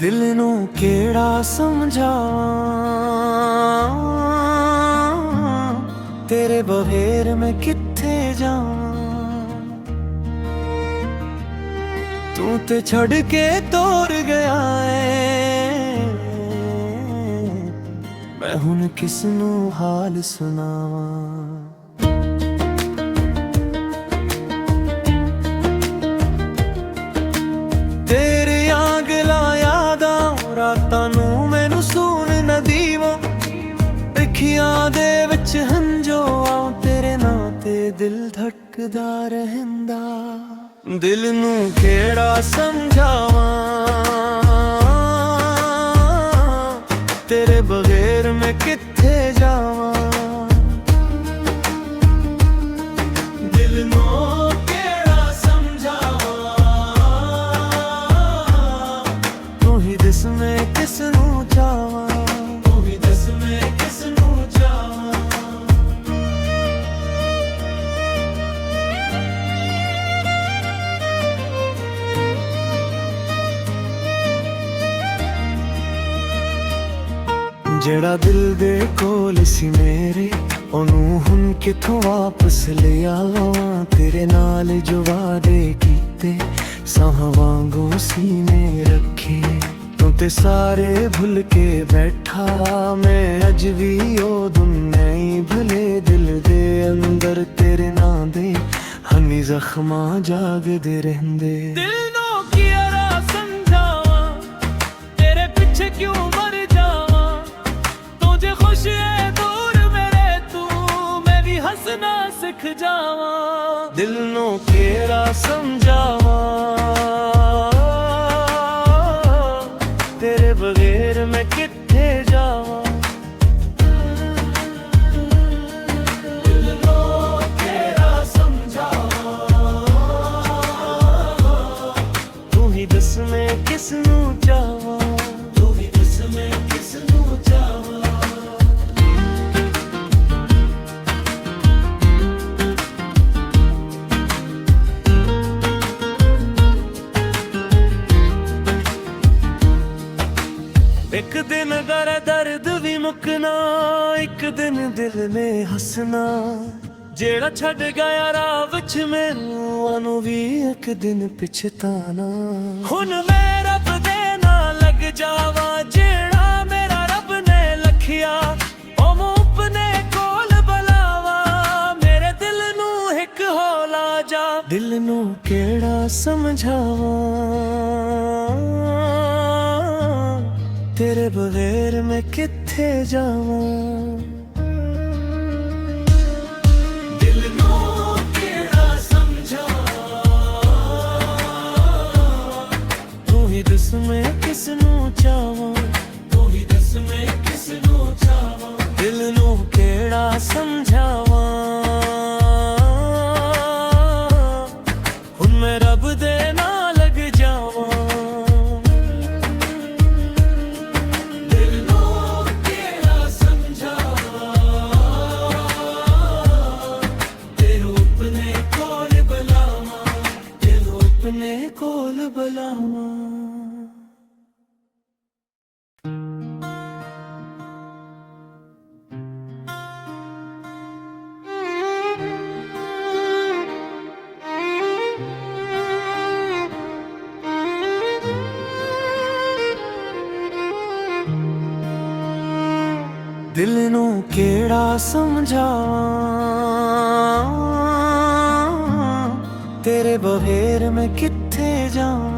दिल नू केड़ा समझावां, तेरे बगैर मैं कित्थे जावां। तू ते छड़ के तोर गया है, मैं हुण किसनू हाल सुनावां। रातां नू मैनू सून न दीवां, अखियां दे विच हंजो आऊं, तेरे नां ते दिल धड़कदा रहिंदा। दिल नू केड़ा समझावां, तेरे बगैर मैं कित्थे जावां। दिल नू केड़ा समझावां, तू ही दस मैं किसनू चावां। तू ही दस मैं किसनू चावां। जेड़ा दिल दे कोल सी मेरे, ओनू हुण किथों वापस ले आवां। तेरे नाल जो वादे कीते, साह वांगू सीने रखे, तू ते सारे भुल के बैठा। मैं अज भी ओ दिन नहीं भुले, दिल दे अंदर तेरे नां दे हनी जख्मां जागदे रहिंदे। दिल नू कियारा समझावां, तेरे पिछे क्यों मर जावां। तुझे खुश है दूर मेरे तू, मैं भी हंसना सिख जावां। दिल नू केड़ा समझावां, तेरे बगैर मैं कित्थे जावां। दिल नू केड़ा समझावां, तू ही दस मैं किसनू चावां। तू ही दस मैं किसनू चावां। एक दिन अगर दर्द भी मुकना, एक दिन दिल ने हसना। जेड़ा छड़ गया राह विच मैनू, ओनू भी एक दिन पछताना। हुण मैं रब दे नाल लग जावां, जेड़ा मेरा रब ने लखिया, ओ मैं अपने कोल बुलावां। मेरे दिल नू हिक हौला जा, दिल नू केड़ा समझावां, तेरे बगैर मैं कित्थे जावां। दिल नू केड़ा समझावां, तू ही दस मैं किसनू चावां। तू ही दस मैं किसनू चावां। दिल नू केड़ा समझावां, हुण मैं रब दे नाल लग जावां। अपने कोल बुलावां। दिल नू केड़ा समझावां, तेरे बगैर मैं कित्थे जावां।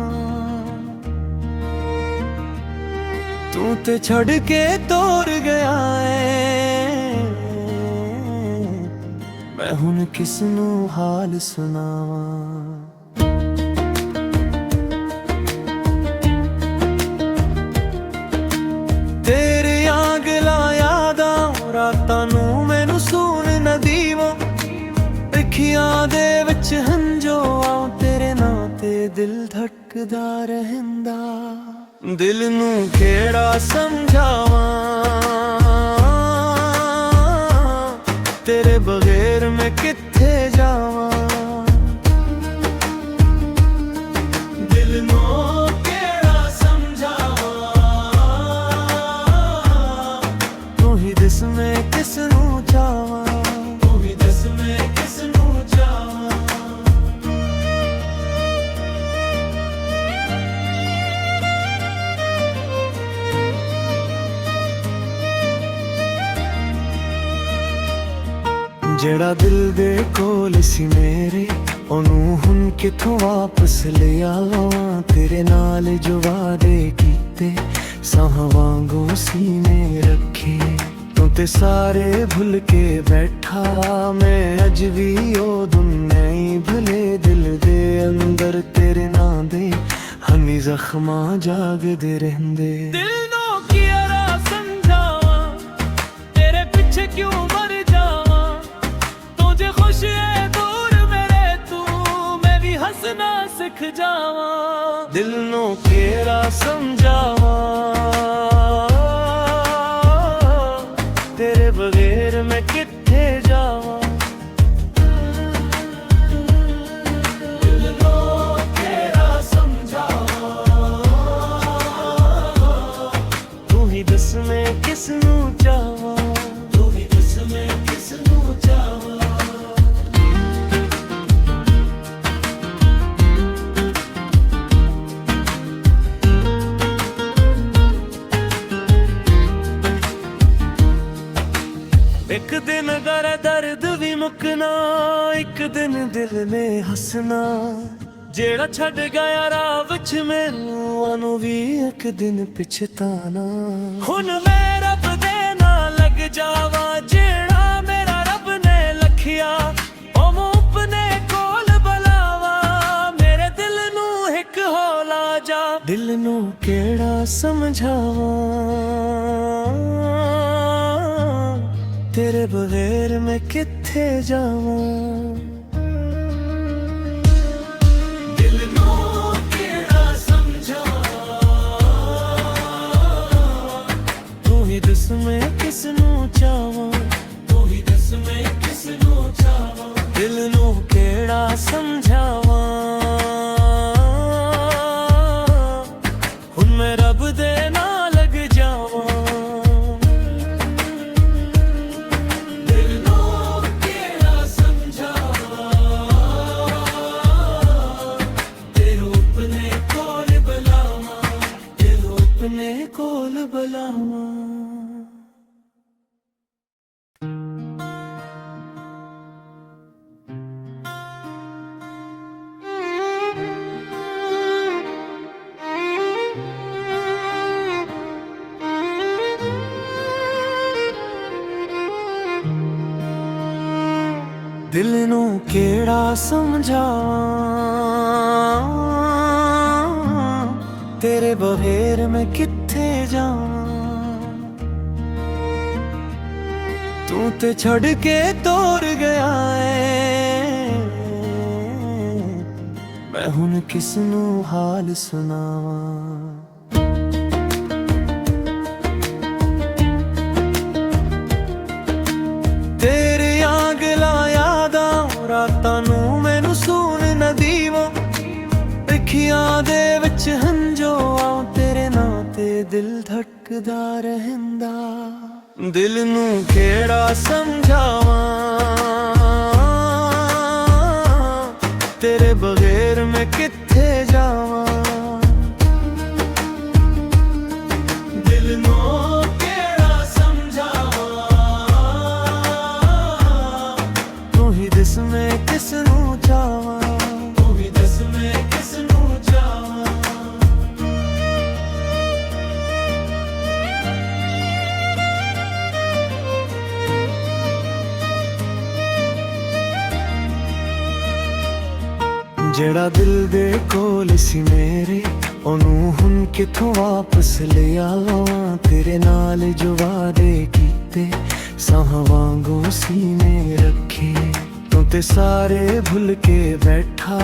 तू ते छड़ के तोर गया है, मैं हुण किसनू हाल सुनावां। तेरियां गल्लां यादां, रातां नू मैनू सून न दीवां, अखियां दे विच हंजो आऊं, तेरे नां ते दिल धड़कदा रहिंदा। दिल नू केड़ा समझावां, तेरे बगैर मैं कित्थे जावां। दिल नू केड़ा समझावां, ਜਿਹੜਾ ਦਿਲ ਦੇ ਕੋਲ ਸੀ ਮੇਰੇ, ਉਹਨੂੰ ਹੁਣ ਕਿੱਥੋਂ ਵਾਪਸ ਲਿਆ ਲਵਾਂ। ਤੇਰੇ ਨਾਲ ਜੋ ਵਾਅਦੇ ਕੀਤੇ, ਸਾਹਾਂ ਵਾਂਗੂ ਸੀਨੇ ਰੱਖੇ। ਤੂੰ ਤੇ ਸਾਰੇ ਭੁੱਲ ਕੇ ਬੈਠਾ, ਮੈਂ ਅੱਜ ਵੀ ਉਹ ਦਿਨ ਨਹੀਂ ਭੁੱਲੇ। ਦਿਲ ਦੇ ਅੰਦਰ ਤੇਰੇ ਨਾਂ ਦੇ ਹਨੀ ਜ਼ਖਮਾਂ ਜਾਗਦੇ ਰਹਿੰਦੇ। ਦਿਲ ਨੂੰ ਕਿਹੜਾ ਸਮਝਾਵਾਂ, ਤੇਰੇ ਪਿੱਛੇ ਕਿਉਂ ਮਰ ਜਾਵਾਂ। ਤੂੰ ਜੇ ਖੁਸ਼ ਹੈ ਦੂਰ ਮੇਰੇ ਤੂੰ, ਮੈਂ ਵੀ ਹੱਸਣਾ ਸਿੱਖ ਜਾਵਾਂ। ਦਿਲ ਨੂੰ ਕਿਹੜਾ ਸਮਝਾਵਾਂ, ਤੇਰੇ ਬਗੈਰ ਮੈਂ ਕਿੱਥੇ ਜਾਵਾਂ। ਦਿਲ ਨੂੰ ਕਿਹੜਾ ਸਮਝਾਵਾਂ, ਤੂੰ ਹੀ ਦੱਸ ਮੈਂ ਕਿਸ ਨੂੰ ਚਾਹਾਂ। ਤੂੰ ਹੀ ਦੱਸ ਮੈਂ ਕਿਸ ਨੂੰ ਚਾਹਾਂ। ਇੱਕ ਦਿਨ ਦਰਦ ਵੀ ਮੁੱਕਣਾ, ਇੱਕ ਦਿਨ ਦਿਲ ਨੇ ਹੱਸਣਾ। ਜਿਹੜਾ ਛੱਡ ਗਿਆ ਰਾਹ ਵਿੱਚ ਮੈਨੂੰ, ਉਹਨੂੰ ਵੀ ਇੱਕ ਦਿਨ ਪਛਤਾਣਾ। ਹੁਣ ਮੈਂ ਰੱਬ ਦੇ ਨਾਲ ਲੱਗ ਜਾਵਾਂ, ਜਿਹੜਾ ਮੇਰਾ ਰੱਬ ਨੇ ਲਖਿਆ ਉਹ ਮੈਂ ਆਪਣੇ ਕੋਲ ਬੁਲਾਵਾਂ। ਮੇਰੇ ਦਿਲ ਨੂੰ ਇੱਕ ਹੌਲਾ ਜਾ, ਦਿਲ ਨੂੰ ਕਿਹੜਾ ਸਮਝਾਵਾਂ, ਤੇਰੇ ਬਗੈਰ ਮੈਂ ਕਿੱਥੇ ਜਾਵਾਂ। ਦਿਲ ਨੂੰ ਕਿਹੜਾ ਸਮਝਾਵਾਂ, ਤੂੰ ਹੀ ਦੱਸ ਮੈਂ ਕਿਸ ਨੂੰ ਚਾਹਾਂ। ਤੂੰ ਹੀ ਦੱਸ ਮੈਂ ਕਿਸ ਨੂੰ ਚਾਹਾਂ। ਦਿਲ ਨੂੰ ਕਿਹੜਾ ਸਮਝਾਵਾਂ, ਹੁਣ ਮੈਂ ਰੱਬ ਦੇ ਨਾਲ ਲੱਗ ਜਾਵਾਂ। ਦਿਲ ਨੂੰ ਕਿਹੜਾ ਸਮਝਾਵਾਂ, ਤੈਨੂੰ ਆਪਣੇ ਕੋਲ ਬੁਲਾਵਾਂ। ਤੈਨੂੰ ਆਪਣੇ ਕੋਲ ਬੁਲਾਵਾਂ। ਦਿਲ ਨੂੰ ਕਿਹੜਾ ਸਮਝਾਵਾਂ, ਤੇਰੇ ਬਗੈਰ ਮੈਂ ਕਿੱਥੇ ਜਾਵਾਂ। ਤੂੰ ਤੇ ਛੱਡ ਕੇ ਤੋਰ ਗਿਆ ਏ, ਮੈਂ ਹੁਣ ਕਿਸ ਨੂੰ ਹਾਲ ਸੁਣਾਵਾਂ। ਰਾਤਾਂ ਨੂੰ ਮੈਨੂੰ ਸੂਨ ਨਾ ਦੀਵੋ, ਅੱਖੀਆਂ ਦੇ ਵਿੱਚ ਹੰਝੂ ਆਉ। ਤੇਰੇ ਨਾਂ ਤੇ ਦਿਲ ਧੜਕਦਾ ਰਹਿੰਦਾ। ਦਿਲ ਨੂੰ ਕਿਹੜਾ ਸਮਝਾਵਾਂ, ਤੇਰੇ ਬਗੈਰ ਮੈਂ ਕਿੱਥੇ ਜਾਵਾਂ। ਦਿਲ ਨੂੰ ਕਿਹੜਾ ਸਮਝਾਵਾਂ, ਤੂੰ ਹੀ ਦੱਸ ਮੈਂ ਕਿਸ ਨੂੰ ਚਾਹਾਂ। ਤੂੰ ਹੀ ਦੱਸ ਮੈਂ ਕਿਸ ਨੂੰ ਚਾਹਾਂ। ਜਿਹੜਾ ਦਿਲ ਦੇ ਕੋਲ ਸੀ ਮੇਰੇ, ਉਹਨੂੰ ਹੁਣ ਕਿੱਥੋਂ ਵਾਪਸ ਲਿਆ ਲਵਾਂ। ਤੇਰੇ ਨਾਲ ਜੋ ਵਾਅਦੇ ਕੀਤੇ, ਸਾਹਾਂ ਵਾਂਗੂ ਸੀਨੇ ਰੱਖੇ। ਤੂੰ ਤੇ ਸਾਰੇ ਭੁੱਲ ਕੇ ਬੈਠਾ,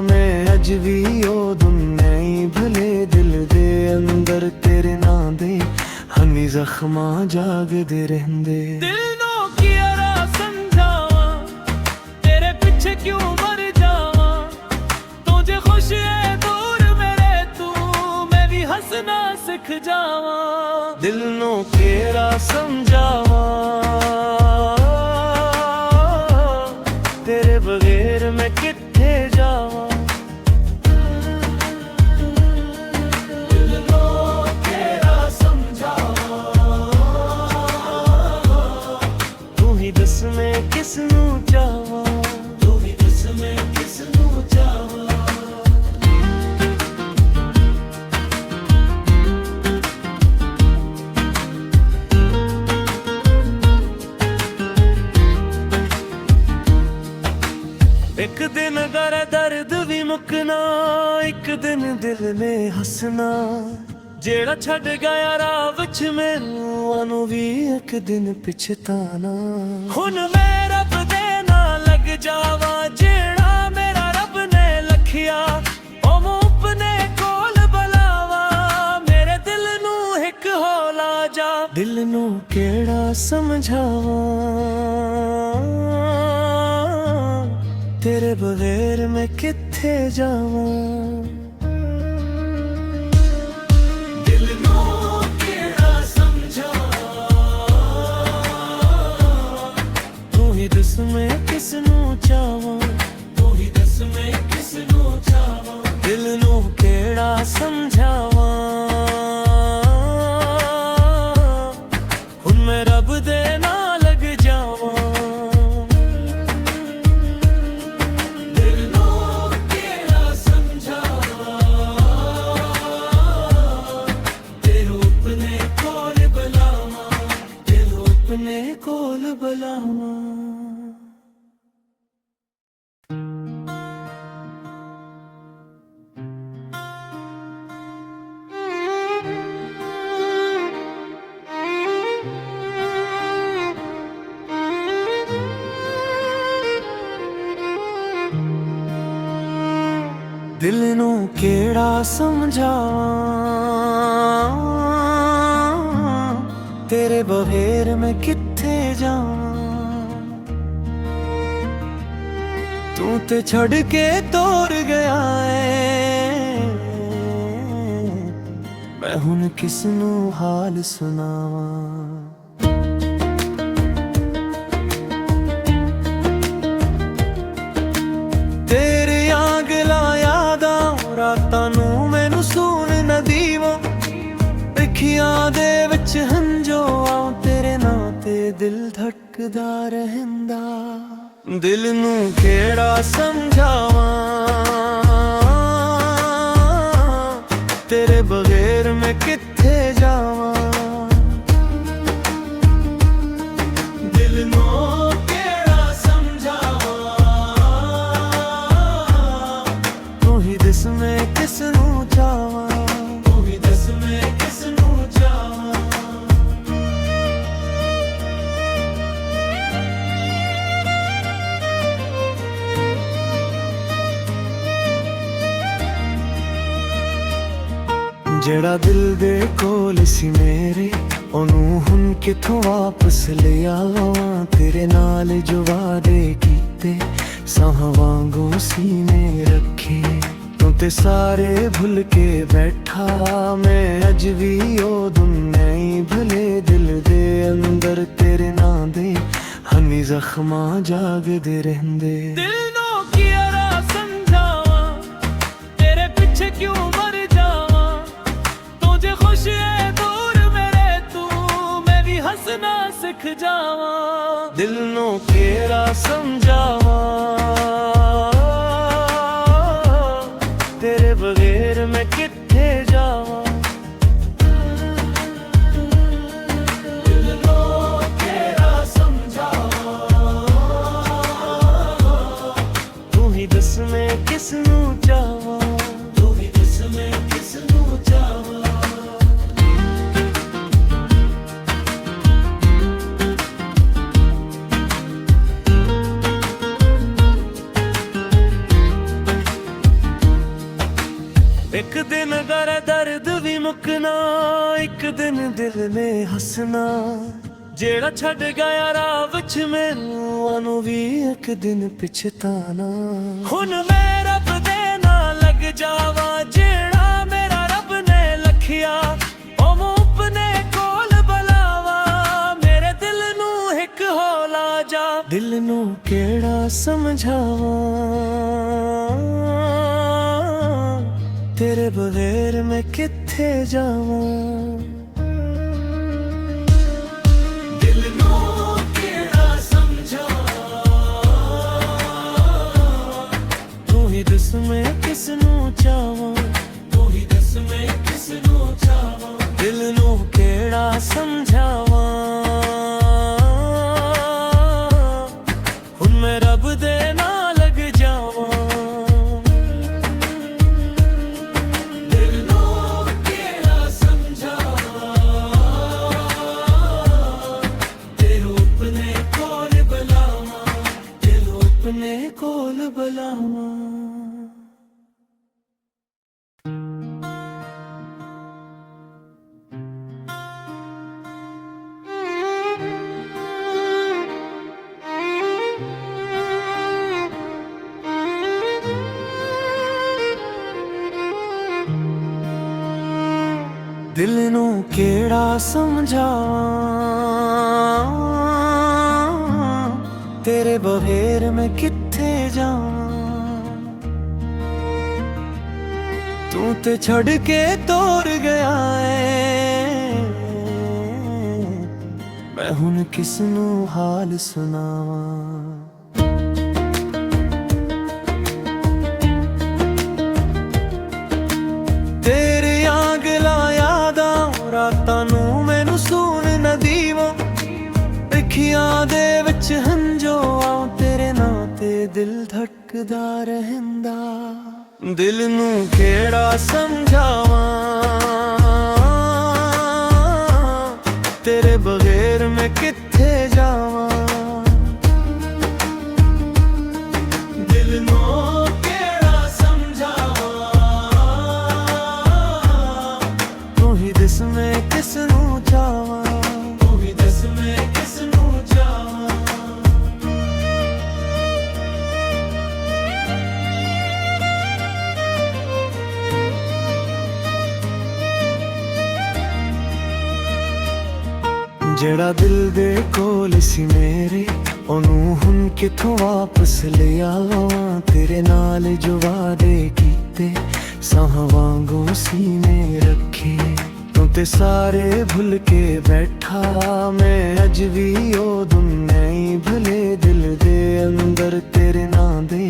ਮੈਂ ਅੱਜ ਵੀ ਉਹ ਦਿਨ ਨਹੀਂ ਭੁੱਲੇ। ਦਿਲ ਦੇ ਅੰਦਰ ਤੇਰੇ ਨਾਂ ਦੇ ਹਨੀ ਜ਼ਖਮਾਂ ਜਾਗਦੇ ਰਹਿੰਦੇ। ਦਿਲ ਨੂੰ ਕਿਹੜਾ ਸਮਝਾਵਾਂ, ਤੇਰੇ ਪਿੱਛੇ ਕਿਉਂ ਮਰ ਜਾਵਾਂ। ਤੂੰ ਜੇ ਖੁਸ਼ ਹੈ ਦੂਰ ਮੇਰੇ ਤੂੰ, ਮੈਂ ਵੀ ਹੱਸਣਾ ਸਿੱਖ ਜਾਵਾਂ। ਦਿਲ ਨੂੰ ਕਿਹੜਾ ਸਮਝਾਵਾਂ, ਤੇਰੇ ਬਗੈਰ ਮੈਂ ਕਿੱਥੇ ਜਾਵਾਂ। ਦਿਲ ਨੂੰ ਕਿਹੜਾ ਸਮਝਾਵਾਂ, ਤੂੰ ਹੀ ਦੱਸ ਮੈਂ ਕਿਸ ਨੂੰ दिन दिल ने हसना जेड़ा छड़ गया राह विच मैनू भी एक दिन पछताना हुन मैं रब दे ना लग जावा जेड़ा मेरा रब ने लखिया ओ मैं अपने कोल बुलावा मेरे दिल नू एक हौला जा दिल नू केड़ा समझावा तेरे बगैर मैं किथे जावां दिल नू केड़ा समझा तू ही दस मैं किसनू चावां तू ही दस मैं किसनू चावां दिल नू केड़ा समझावां हुन मैं रब दे ना लग जावां अपने कोल बुलावा दिल नू केड़ा समझावां तेरे बगैर मैं किथे जावां तू ते छड़ के तोड़ गया है मैं हुन किसनू हाल सुनावां तेरे आंगला यादां रातां नू मैनू सून न दीवां अखियां दे विच हंजो आओ तेरे नां ते दिल धड़कदा रहंदा दिल नू केड़ा समझावां तेरे बगैर मैं किथे जावां दिल नू केड़ा समझावां तू ही दस मैं किसनू चावां तू ही दस मैं किसनू चावां जेड़ा दिल दे कोल सी मेरे ओनू हुन किथों वापस ले आवां तेरे नाल जो वादे कीते साह वांगू सीने रखे तू ते सारे भुल के बैठा मैं अज भी ओ दुनिया ही भले दिल दे अंदर तेरे नां दे हनी जख्मा जागदे रहंदे दिल नू किया समझावा तेरे पीछे क्यों मर जावा तुझे खुश है दूर मेरे तू मैं भी हंसना सीख जावा दिल नू केड़ा समझावा तेरे बगैर मैं किथे जावां दिल नू केड़ा समझावां तू ही दस मैं किसनू चावां तू ही दस मैं किसनू चावां एक दिन दर्द भी मुकना एक दिन दिल ने हसना जेड़ा छड़ गया राह विच मैनू भी एक दिन पछताना हुन मैं रब दे ना लग जावा जेड़ा मेरा रब ने लखिया ओ मैं अपने कोल बुलावा मेरे दिल नू एक हौला जा दिल नू केड़ा समझावां तेरे बगैर मैं किथे जावां दिल नू केड़ा समझावां तू ही दस मैं किसनू चावां तू ही दस मैं किसनू चावां दिल नू केड़ा समझावां हुन मैं रब दे ना लग जावां ਦਿਲ ਨੂੰ ਕਿਹੜਾ ਸਮਝਾਵਾਂ, ਤੇਰੇ ਬਗੈਰ ਮੈਂ ਕਿੱਥੇ ਜਾਵਾਂ। ਤੂੰ ਤੇ ਛੱਡ ਕੇ ਤੋਰ ਗਿਆ ਏ, ਮੈਂ ਹੁਣ ਕਿਸ ਨੂੰ ਹਾਲ ਸੁਣਾਵਾਂ। ਤੇਰੀਆਂ ਗੱਲਾਂ ਯਾਦਾਂ ਰਾਤਾਂ ਨੂੰ ਮੈਨੂੰ ਸੂਣ ਨਾ ਦੀਵਾਂ, ਅੱਖੀਆਂ ਦੇ ਵਿੱਚ ਹੰਝੂ ਤੇਰੇ ਨਾਂ ਤੇ ਦਿਲ ਧੜਕਦਾ ਰਹਿੰਦਾ। ਦਿਲ ਨੂੰ ਕਿਹੜਾ ਸਮਝਾਵਾਂ, ਤੇਰੇ ਬਗੈਰ ਮੈਂ ਕਿੱਥੇ ਜਾਵਾਂ। ਦਿਲ ਨੂੰ ਕਿਹੜਾ ਸਮਝਾਵਾਂ, ਤੂੰ ਹੀ ਦੱਸ ਮੈਂ ਕਿਸ ਨੂੰ ਚਾਹਾਂ, ਤੂੰ ਹੀ ਦੱਸ ਮੈਂ ਕਿਸ ਨੂੰ ਚਾਹਾਂ। ਜਿਹੜਾ ਦਿਲ ਦੇ ਕੋਲ ਸੀ ਮੇਰੇ, ਉਹਨੂੰ ਹੁਣ ਕਿੱਥੋਂ ਵਾਪਸ ਲਿਆਵਾਂ। ਤੇਰੇ ਨਾਲ ਜੋ ਵਾਅਦੇ ਕੀਤੇ ਸਾਹਾਂ ਵਾਂਗੂ ਸੀਨੇ ਰੱਖੇ, ਤੂੰ ਤੇ ਸਾਰੇ ਭੁੱਲ ਕੇ ਬੈਠਾ। ਮੈਂ ਅੱਜ ਵੀ ਉਹ ਦੁਨੀਆ ਹੀ ਭੁਲੇ, ਦਿਲ ਦੇ ਅੰਦਰ ਤੇਰੇ ਨਾਂ ਦੇ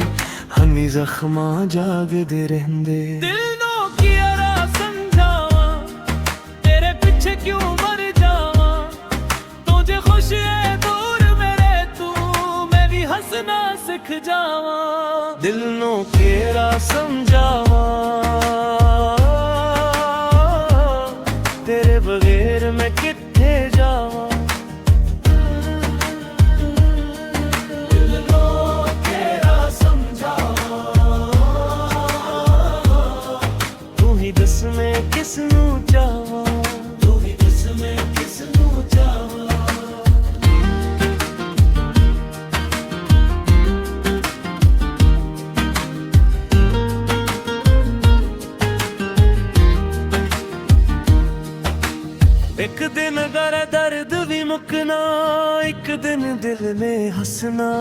ਹਨੀ ਜ਼ਖਮਾਂ ਜਾਗਦੇ ਰਹਿੰਦੇ। ਦਿਲ ਨੂੰ ਕਿਹੜਾ ਸਮਝਾਵਾਂ, ਤੇਰੇ ਪਿੱਛੇ ਕਿਉਂ ਮਰ ਜਾਵਾਂ। ਤੂੰ ਜੇ ਖੁਸ਼ ਹੈ ਦੂਰ ਮੇਰੇ ਤੂੰ, ਮੈਂ ਵੀ ਹੱਸਣਾ ਸਿੱਖ ਜਾਵਾਂ। ਦਿਲ ਨੂੰ ਕਿਹੜਾ ਸਮਝਾਵਾਂ, ਤੇਰੇ ਬਗੈਰ ਮੈਂ ਕਿੱਥੇ ਜਾਵਾਂ। ਦਿਲ ਨੂੰ ਕਿਹੜਾ ਸਮਝਾਵਾਂ, ਤੂੰ ਹੀ ਦੱਸ ਮੈਂ ਕਿਸ ਨੂੰ ਚਾਹਾਂ, ਤੂੰ ਹੀ ਦੱਸ ਮੈਂ ਕਿਸ ਨੂੰ ਚਾਹਾਂ। ਇੱਕ ਦਿਨ ਅਗਰ ਦਰਦ ਵੀ ਮੁੱਕਣਾ, ਇੱਕ ਦਿਨ ਦਿਲ ਨੇ ਹੱਸਣਾ।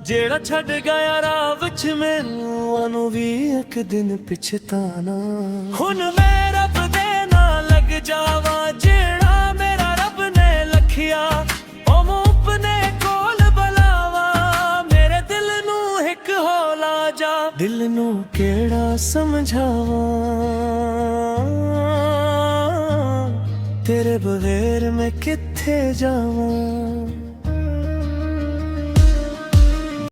ਜਿਹੜਾ ਛੱਡ ਗਿਆ ਰਾਹ ਵਿੱਚ ਮੈਨੂੰ, ਉਹਨੂੰ ਵੀ ਇੱਕ ਦਿਨ ਪਛਤਾਨਾ। ਹੁਣ ਮੈਂ ਰੱਬ ਦੇ ਨਾਲ ਲੱਗ ਜਾਵਾਂ, ਜਿਹੜਾ ਮੇਰਾ ਰੱਬ ਨੇ ਲਖਿਆ ਉਹ ਮੈਂ ਆਪਣੇ ਕੋਲ ਬੁਲਾਵਾਂ। ਮੇਰੇ ਦਿਲ ਨੂੰ ਇੱਕ ਹੌਲਾ ਜਾ, ਦਿਲ ਨੂੰ ਕਿਹੜਾ ਸਮਝਾਵਾਂ, ਤੇਰੇ ਬਗੈਰ ਮੈਂ ਕਿੱਥੇ ਜਾਵਾਂ।